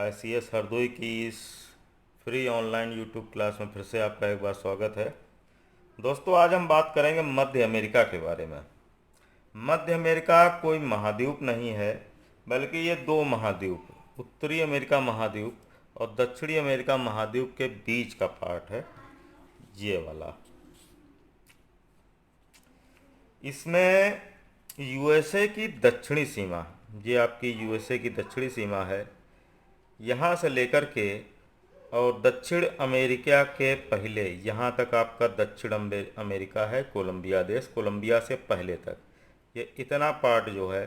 ICS Hardoi की इस free online YouTube class में फिर से आपका एक बार स्वागत है। दोस्तों, आज हम बात करेंगे मध्य अमेरिका के बारे में। मध्य अमेरिका कोई महाद्वीप नहीं है, बल्कि ये दो महाद्वीप, उत्तरी अमेरिका महाद्वीप और दक्षिणी अमेरिका महाद्वीप के बीच का पार्ट है ये वाला। इसमें यूएसए की दक्षिणी सीमा, ये आपकी यूएसए की दक्षिणी सीमा है, यहाँ से लेकर के और दक्षिण अमेरिका के पहले यहाँ तक आपका दक्षिण अमेरिका है, कोलंबिया देश, कोलंबिया से पहले तक ये इतना पार्ट जो है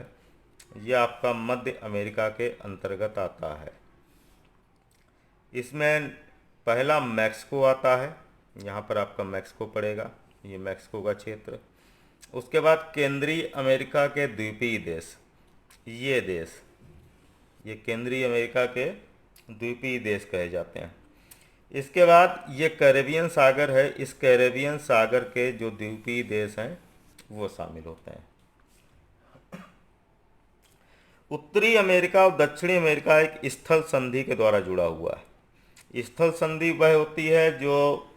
ये आपका मध्य अमेरिका के अंतर्गत आता है। इसमें पहला मैक्सिको आता है, यहाँ पर आपका मैक्सिको पड़ेगा, ये मैक्सिको का क्षेत्र। उसके बाद केंद्रीय अमेरिका के द्वीपीय देश, ये देश, ये केंद्रीय अमेरिका के द्वीपीय देश कहे जाते हैं। इसके बाद ये कैरेबियन सागर है, इस कैरेबियन सागर के जो द्वीपीय देश हैं वो शामिल होते हैं। उत्तरी अमेरिका और दक्षिणी अमेरिका एक स्थल संधि के द्वारा जुड़ा हुआ है। स्थल संधि वह होती है जो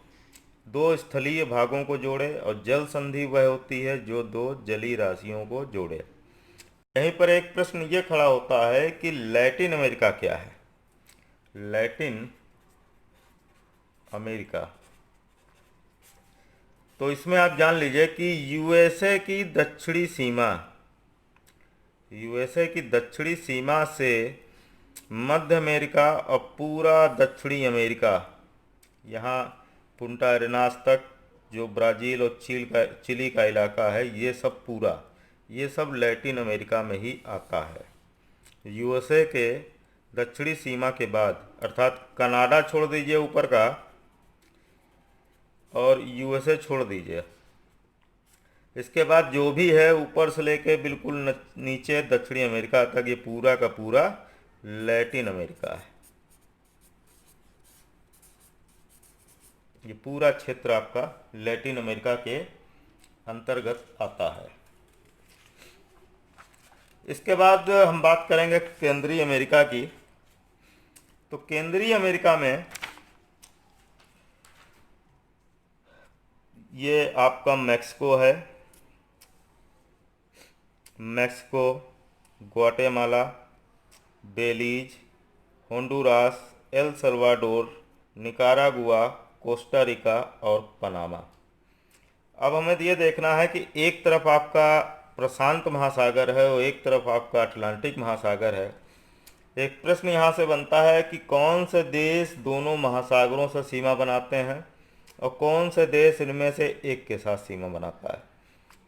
दो स्थलीय भागों को जोड़े, और जल संधि वह होती है जो दो जलीय राशियों को जोड़े। यहीं पर एक प्रश्न ये खड़ा होता है कि लैटिन अमेरिका क्या है। लैटिन अमेरिका, तो इसमें आप जान लीजिए कि यूएसए की दक्षिणी सीमा, यूएसए की दक्षिणी सीमा से मध्य अमेरिका और पूरा दक्षिणी अमेरिका, यहाँ पुंटा एरेनास तक जो ब्राज़ील और चिली का इलाका है, ये सब पूरा, ये सब लैटिन अमेरिका में ही आता है। यूएसए के दक्षिणी सीमा के बाद, अर्थात कनाडा छोड़ दीजिए ऊपर का और यूएसए छोड़ दीजिए, इसके बाद जो भी है ऊपर से लेके बिल्कुल नीचे दक्षिणी अमेरिका तक, ये पूरा का पूरा लैटिन अमेरिका है। ये पूरा क्षेत्र आपका लैटिन अमेरिका के अंतर्गत आता है। इसके बाद हम बात करेंगे केंद्रीय अमेरिका की। तो केंद्रीय अमेरिका में ये आपका मैक्सिको है, Mexico, Guatemala, Belize, Honduras, El Salvador, Nicaragua, Costa Rica और पनामा। अब हमें ये देखना है कि एक तरफ आपका प्रशांत महासागर है और एक तरफ आपका अटलांटिक महासागर है। एक प्रश्न यहाँ से बनता है कि कौन से देश दोनों महासागरों से सीमा बनाते हैं और कौन से देश इनमें से एक के साथ सीमा बनाता है।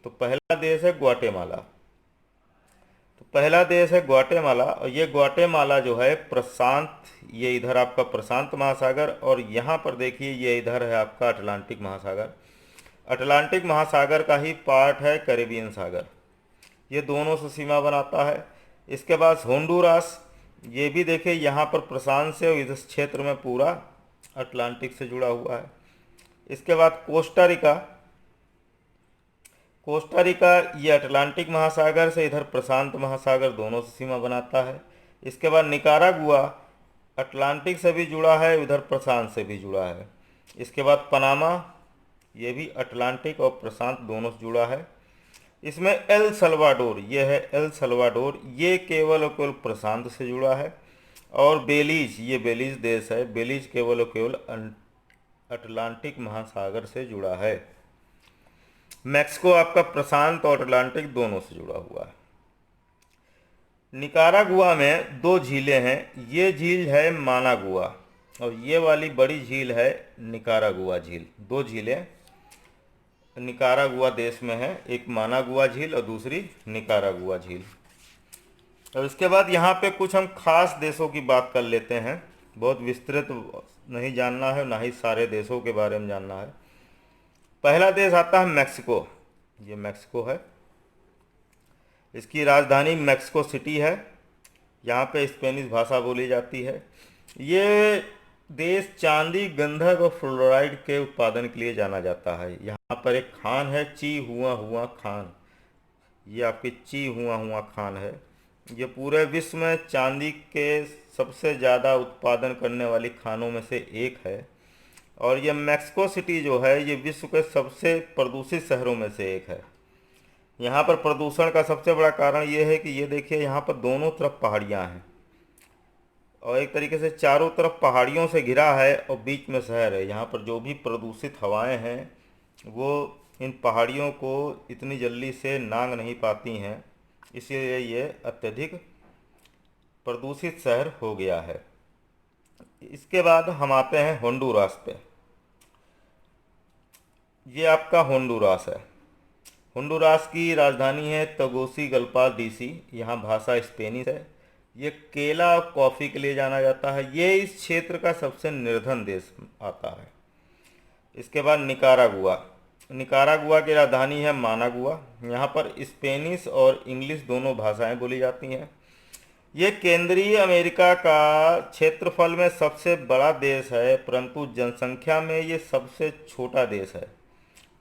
तो पहला देश है ग्वाटेमाला। तो पहला देश है ग्वाटेमाला, और ये ग्वाटेमाला जो है प्रशांत, ये इधर आपका प्रशांत महासागर, और यहाँ पर देखिए ये इधर है आपका अटलांटिक महासागर। अटलांटिक महासागर का ही पार्ट है कैरेबियन सागर, ये दोनों से सीमा बनाता है। इसके बाद होंडुरास, ये भी देखिए यहाँ पर प्रशांत से और इस क्षेत्र में पूरा अटलांटिक से जुड़ा हुआ है। इसके बाद कोस्टा रिका, कोस्टा रिका ये अटलांटिक महासागर से इधर प्रशांत महासागर दोनों से सीमा बनाता है। इसके बाद निकारागुआ अटलांटिक से भी जुड़ा है, उधर प्रशांत से भी जुड़ा है। इसके बाद पनामा, ये भी अटलांटिक और प्रशांत दोनों से जुड़ा है। इसमें एल सल्वाडोर, ये है एल सल्वाडोर, ये केवल और केवल प्रशांत से जुड़ा है। और बेलीज, ये बेलीज देश है, बेलीज केवल और केवल अटलांटिक महासागर से जुड़ा है। मैक्सिको आपका प्रशांत और अटलांटिक दोनों से जुड़ा हुआ है। निकारागुआ में दो झीलें हैं, ये झील है मानागुआ और ये वाली बड़ी झील है निकारागुआ झील। दो झीलें निकारागुआ देश में है, एक मानागुआ झील और दूसरी निकारागुआ झील। और इसके बाद यहाँ पे कुछ हम खास देशों की बात कर लेते हैं, बहुत विस्तृत नहीं जानना है, ना ही सारे देशों के बारे में जानना है। पहला देश आता है मैक्सिको, ये मैक्सिको है, इसकी राजधानी मैक्सिको सिटी है, यहाँ पे स्पेनिश भाषा बोली जाती है। ये देश चांदी, गंधक और फ्लोराइड के उत्पादन के लिए जाना जाता है। यहाँ पर एक खान है ची हुआ हुआ खान, ये आपकी ची हुआ हुआ खान है, ये पूरे विश्व में चांदी के सबसे ज़्यादा उत्पादन करने वाली खानों में से एक है। और ये मैक्सिको सिटी जो है ये विश्व के सबसे प्रदूषित शहरों में से एक है। यहाँ पर प्रदूषण का सबसे बड़ा कारण ये है कि ये देखिए यहाँ पर दोनों तरफ पहाड़ियाँ हैं और एक तरीके से चारों तरफ पहाड़ियों से घिरा है और बीच में शहर है। यहाँ पर जो भी प्रदूषित हवाएं हैं वो इन पहाड़ियों को इतनी जल्दी से नांग नहीं पाती हैं, इसीलिए ये अत्यधिक प्रदूषित शहर हो गया है। इसके बाद हम आते हैं होंडुरास पे। ये आपका होंडुरास है। होंडुरास की राजधानी है तगोसिगल्पा डीसी। यहाँ भाषा स्पेनिश है। ये केला और कॉफ़ी के लिए जाना जाता है। ये इस क्षेत्र का सबसे निर्धन देश आता है। इसके बाद निकारागुआ। निकारागुआ की राजधानी है मानागुआ। यहाँ पर स्पेनिश और इंग्लिश दोनों भाषाएं बोली जाती हैं। ये केंद्रीय अमेरिका का क्षेत्रफल में सबसे बड़ा देश है, परंतु जनसंख्या में ये सबसे छोटा देश है।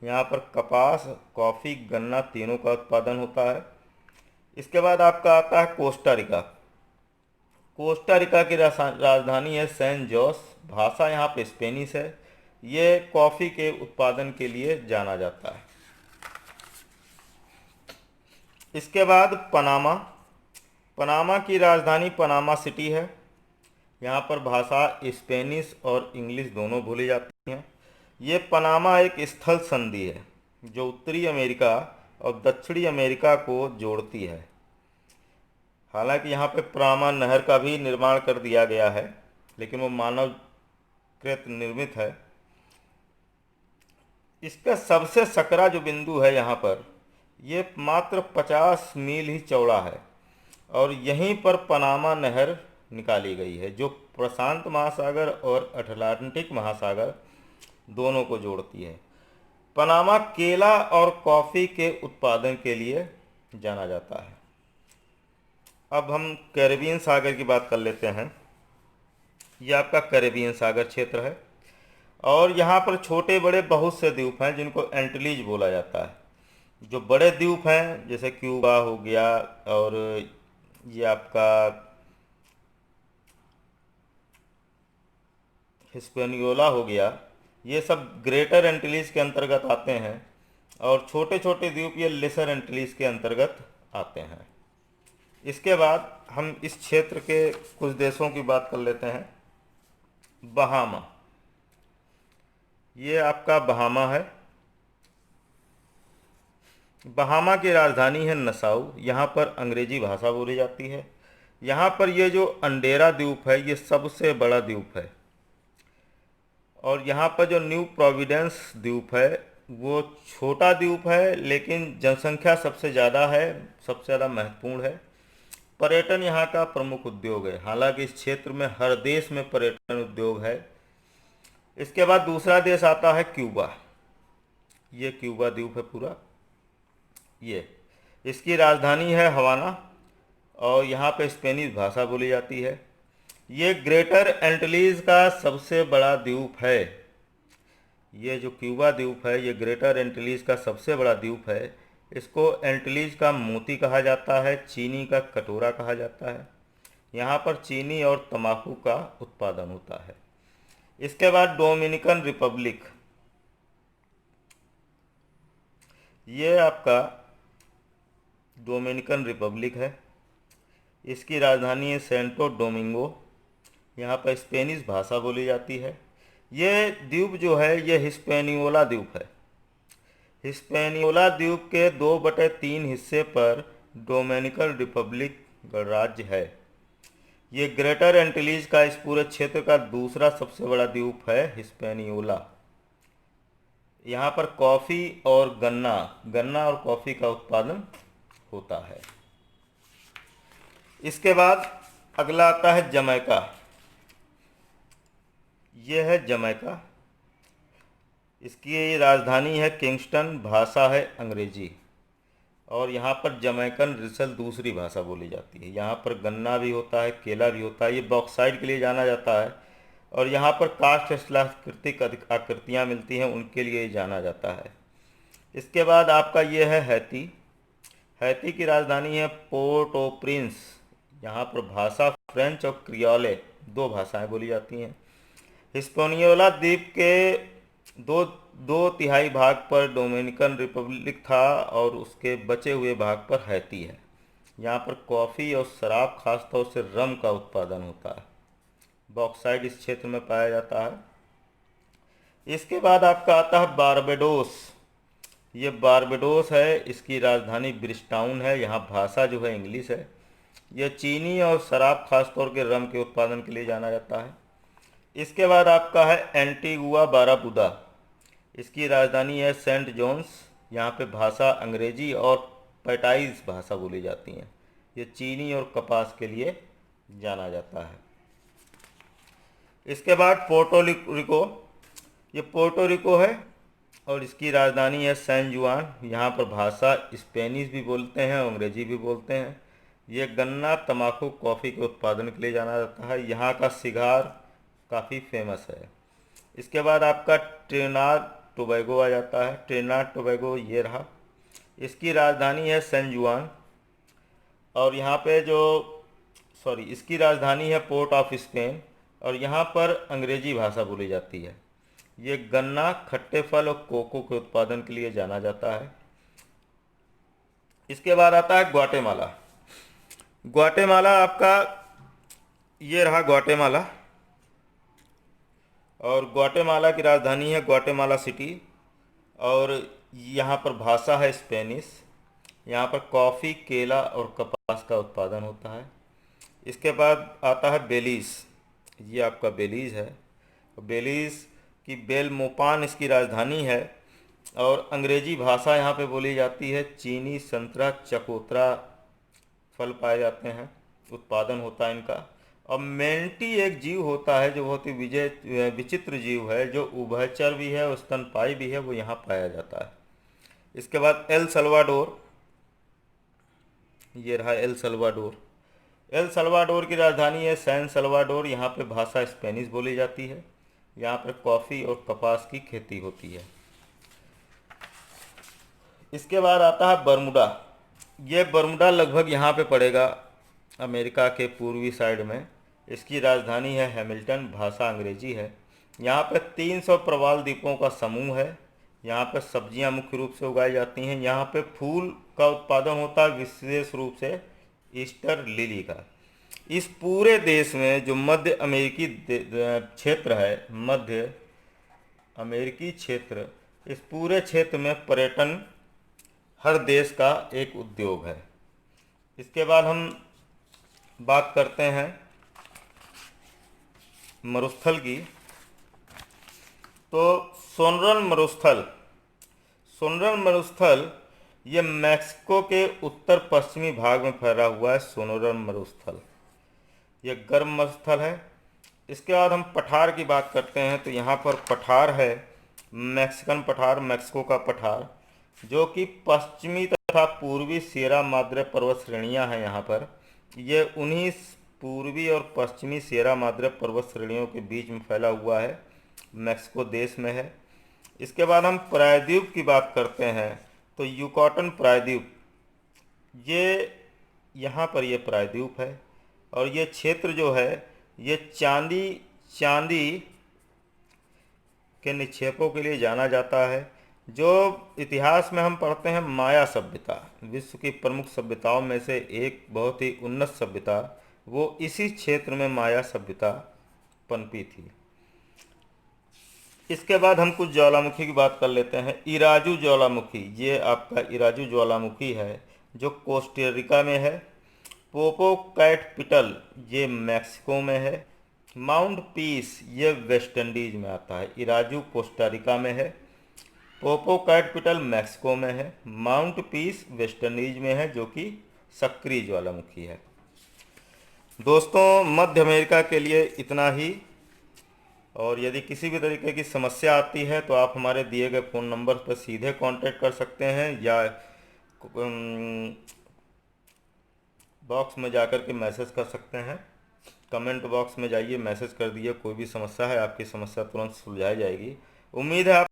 यहाँ पर कपास, कॉफ़ी, गन्ना तीनों का उत्पादन होता है। इसके बाद आपका आता है कोस्टा रिका। कोस्टा रिका की राजधानी है सैन जोस। भाषा यहाँ पे स्पेनिश है। ये कॉफ़ी के उत्पादन के लिए जाना जाता है। इसके बाद पनामा। पनामा की राजधानी पनामा सिटी है। यहाँ पर भाषा स्पेनिश और इंग्लिश दोनों बोली जाती हैं। ये पनामा एक स्थल संधि है जो उत्तरी अमेरिका और दक्षिणी अमेरिका को जोड़ती है। हालांकि यहाँ पे पनामा नहर का भी निर्माण कर दिया गया है, लेकिन वो मानवकृत निर्मित है। इसका सबसे सकरा जो बिंदु है यहाँ पर, ये मात्र 50 मील ही चौड़ा है और यहीं पर पनामा नहर निकाली गई है जो प्रशांत महासागर और अटलांटिक महासागर दोनों को जोड़ती है। पनामा केला और कॉफ़ी के उत्पादन के लिए जाना जाता है। अब हम कैरेबियन सागर की बात कर लेते हैं। यह आपका कैरेबियन सागर क्षेत्र है और यहाँ पर छोटे बड़े बहुत से द्वीप हैं जिनको एंटिलीज बोला जाता है। जो बड़े द्वीप हैं जैसे क्यूबा हो गया और ये आपका हिस्पेनियोला हो गया, ये सब ग्रेटर एंटिलीज के अंतर्गत आते हैं और छोटे छोटे द्वीप ये लेसर एंटिलीज के अंतर्गत आते हैं। इसके बाद हम इस क्षेत्र के कुछ देशों की बात कर लेते हैं। बहामा। ये आपका बहामा है। बहामा की राजधानी है नसाउ। यहाँ पर अंग्रेजी भाषा बोली जाती है। यहाँ पर ये जो अंडेरा द्वीप है ये सबसे बड़ा द्वीप है और यहाँ पर जो न्यू प्रोविडेंस द्वीप है वो छोटा द्वीप है, लेकिन जनसंख्या सबसे ज़्यादा है, सबसे ज़्यादा महत्वपूर्ण है। पर्यटन यहाँ का प्रमुख उद्योग है। हालांकि इस क्षेत्र में हर देश में पर्यटन उद्योग है। इसके बाद दूसरा देश आता है क्यूबा। ये क्यूबा द्वीप है पूरा। ये इसकी राजधानी है हवाना और यहाँ पे स्पेनिश भाषा बोली जाती है। ये ग्रेटर एंटिलीज का सबसे बड़ा द्वीप है। ये जो क्यूबा द्वीप है ये ग्रेटर एंटिलीज का सबसे बड़ा द्वीप है। इसको एंटिलीज का मोती कहा जाता है, चीनी का कटोरा कहा जाता है। यहाँ पर चीनी और तंबाकू का उत्पादन होता है। इसके बाद डोमिनिकन रिपब्लिक। ये आपका डोमिनिकन रिपब्लिक है। इसकी राजधानी है सेंटो डोमिंगो। यहाँ पर स्पेनिश भाषा बोली जाती है। ये द्वीप जो है ये हिस्पेनियोला द्वीप है। हिस्पेनियोला द्वीप के 2/3 हिस्से पर डोमिनिकन रिपब्लिक गणराज्य है। ये ग्रेटर एंटिलीज का इस पूरे क्षेत्र का दूसरा सबसे बड़ा द्वीप है हिस्पेनियोला। यहाँ पर कॉफ़ी और गन्ना और कॉफ़ी का उत्पादन होता है। इसके बाद अगला आता है जमैका। ये है जमैका। इसकी राजधानी है किंगस्टन। भाषा है अंग्रेजी और यहाँ पर जमैकन रिसल दूसरी भाषा बोली जाती है। यहाँ पर गन्ना भी होता है, केला भी होता है। ये बॉक्साइट के लिए जाना जाता है और यहाँ पर कास्ट शिलाकृतिक आकृतियाँ मिलती हैं, उनके लिए जाना जाता है। इसके बाद आपका ये है हैती। हैती की राजधानी है पोर्ट ओ प्रिंस। यहाँ पर भाषा फ्रेंच और क्रियोले दो भाषाएं बोली जाती हैं। हिस्पैनियोला द्वीप के दो दो तिहाई भाग पर डोमिनिकन रिपब्लिक था और उसके बचे हुए भाग पर हैती है। यहाँ पर कॉफ़ी और शराब, खासतौर से रम का उत्पादन होता है। बॉक्साइट इस क्षेत्र में पाया जाता है। इसके बाद आपका आता है बारबेडोस। ये बारबेडोस है, इसकी राजधानी ब्रिजटाउन है। यहाँ भाषा जो है इंग्लिश है। यह चीनी और शराब, खासतौर के रम के उत्पादन के लिए जाना जाता है। इसके बाद आपका है एंटीगुआ बाराबूदा। इसकी राजधानी है सेंट जोन्स। यहाँ पे भाषा अंग्रेजी और पैटाइज भाषा बोली जाती हैं। ये चीनी और कपास के लिए जाना जाता है। इसके बाद पोर्टो रिको। ये पोर्टो रिको है और इसकी राजधानी है सैन जुआन। यहाँ पर भाषा स्पेनिश भी बोलते हैं और अंग्रेजी भी बोलते हैं। ये गन्ना, तंबाकू, कॉफ़ी के उत्पादन के लिए जाना जाता है। यहाँ का सिगार काफ़ी फेमस है। इसके बाद आपका ट्रिनिडाद टोबैगो आ जाता है। ट्रिनिडाद टोबैगो ये रहा। इसकी राजधानी है सैन जुआन और यहाँ पे इसकी राजधानी है पोर्ट ऑफ स्पेन और यहाँ पर अंग्रेजी भाषा बोली जाती है। ये गन्ना, खट्टे फल और कोको के उत्पादन के लिए जाना जाता है। इसके बाद आता है ग्वाटेमाला। ग्वाटेमाला आपका ये रहा ग्वाटेमाला और ग्वाटेमाला की राजधानी है ग्वाटेमाला सिटी और यहाँ पर भाषा है स्पेनिश। यहाँ पर कॉफ़ी, केला और कपास का उत्पादन होता है। इसके बाद आता है बेलीज़। ये आपका बेलीज़ है। बेलीज़ की बेलमोपान इसकी राजधानी है और अंग्रेजी भाषा यहाँ पे बोली जाती है। चीनी, संतरा, चकोतरा फल पाए जाते हैं, उत्पादन होता है इनका। और मेंटी एक जीव होता है जो बहुत ही विचित्र जीव है, जो उभयचर भी है और स्तनपायी भी है, वो यहाँ पाया जाता है। इसके बाद एल सल्वाडोर। ये रहा एल सल्वाडोर। एल सल्वाडोर की राजधानी है सैन सल्वाडोर। यहाँ पे भाषा स्पेनिश बोली जाती है। यहाँ पर कॉफ़ी और कपास की खेती होती है। इसके बाद आता है बर्मुडा। ये बर्मुडा लगभग यहाँ पे पड़ेगा अमेरिका के पूर्वी साइड में। इसकी राजधानी है हैमिल्टन। भाषा अंग्रेजी है। यहाँ पे 300 प्रवाल द्वीपों का समूह है। यहाँ पे सब्जियाँ मुख्य रूप से उगाई जाती हैं। यहाँ पे फूल का उत्पादन होता है, विशेष रूप से ईस्टर लिली का। इस पूरे देश में जो मध्य अमेरिकी क्षेत्र है, मध्य अमेरिकी क्षेत्र, इस पूरे क्षेत्र में पर्यटन हर देश का एक उद्योग है। इसके बाद हम बात करते हैं मरुस्थल की। तो सोनरन मरुस्थल ये मैक्सिको के उत्तर पश्चिमी भाग में फैला हुआ है। सोनरन मरुस्थल ये गर्म मरुस्थल है। इसके बाद हम पठार की बात करते हैं। तो यहाँ पर पठार है, मैक्सिकन पठार, मैक्सिको का पठार, जो कि पश्चिमी तथा पूर्वी सिएरा माद्रे पर्वत श्रेणियाँ हैं। यहाँ पर ये उन्हीं पूर्वी और पश्चिमी सिएरा माद्रे पर्वत श्रेणियों के बीच में फैला हुआ है, मैक्सिको देश में है। इसके बाद हम प्रायद्वीप की बात करते हैं। तो युकाटन प्रायद्वीप, ये यहाँ पर ये प्रायद्वीप है और ये क्षेत्र जो है ये चांदी के निक्षेपों के लिए जाना जाता है। जो इतिहास में हम पढ़ते हैं माया सभ्यता, विश्व की प्रमुख सभ्यताओं में से एक बहुत ही उन्नत सभ्यता, वो इसी क्षेत्र में माया सभ्यता पनपी थी। इसके बाद हम कुछ ज्वालामुखी की बात कर लेते हैं। इराजू ज्वालामुखी, ये आपका इराजू ज्वालामुखी है जो कोस्टारिका में है। पोपोकैटपिटल ये मैक्सिको में है। माउंट पीस ये वेस्ट इंडीज में आता है। इराजू कोस्टारिका में है। पोपोकैटपिटल मैक्सिको में है। माउंट पीस वेस्ट इंडीज में है, जो कि सक्रिय ज्वालामुखी है। दोस्तों, मध्य अमेरिका के लिए इतना ही। और यदि किसी भी तरीके की समस्या आती है तो आप हमारे दिए गए फ़ोन नंबर पर सीधे कांटेक्ट कर सकते हैं या बॉक्स में जाकर के मैसेज कर सकते हैं। कमेंट बॉक्स में जाइए, मैसेज कर दिए। कोई भी समस्या है, आपकी समस्या तुरंत सुलझाई जाएगी। उम्मीद है आप